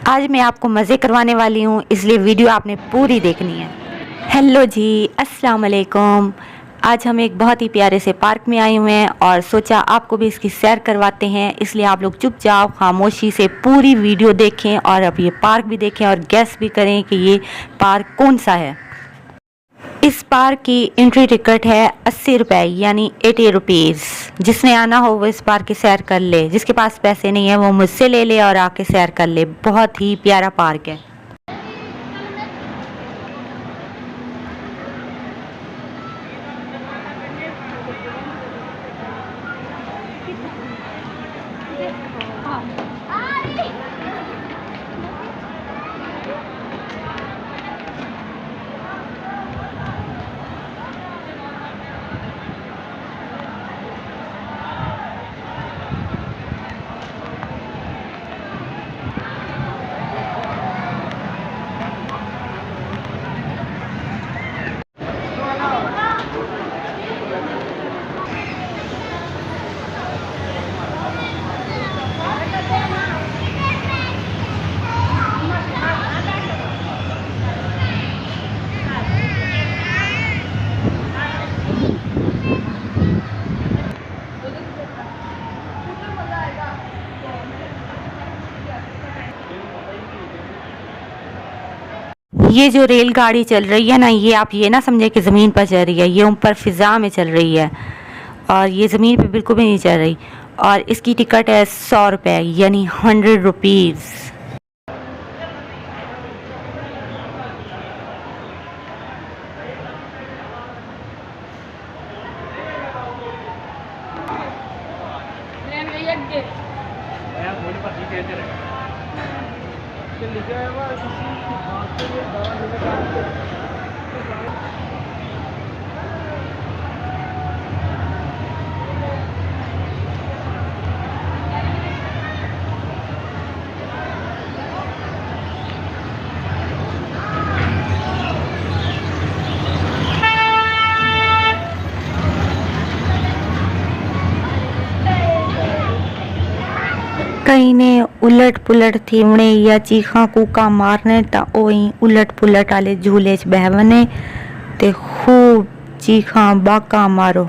आज मैं आपको मज़े करवाने वाली हूँ, इसलिए वीडियो आपने पूरी देखनी है। हेलो जी, अस्सलाम वालेकुम। आज हम एक बहुत ही प्यारे से पार्क में आए हुए हैं और सोचा आपको भी इसकी सैर करवाते हैं, इसलिए आप लोग चुपचाप खामोशी से पूरी वीडियो देखें और अब ये पार्क भी देखें और गेस भी करें कि ये पार्क कौन सा है। इस पार्क की एंट्री टिकट है 80 रुपये यानी 80 रुपीज़। जिसने आना हो वो इस पार्क की सैर कर ले, जिसके पास पैसे नहीं है वो मुझसे ले ले और आके सैर कर ले। बहुत ही प्यारा पार्क है। ये जो रेलगाड़ी चल रही है ना, ये आप ये ना समझे कि ज़मीन पर चल रही है, ये ऊपर फ़िज़ा में चल रही है और ये ज़मीन पे बिल्कुल भी नहीं चल रही। और इसकी टिकट है 100 रुपये यानी 100 रुपीज़। कहीं ने उलट पुलट थीवणे या चीखा कूका मारने ता ओई उलट पुलट आले झूले च बहवने ते खूब चीखा बाका मारो।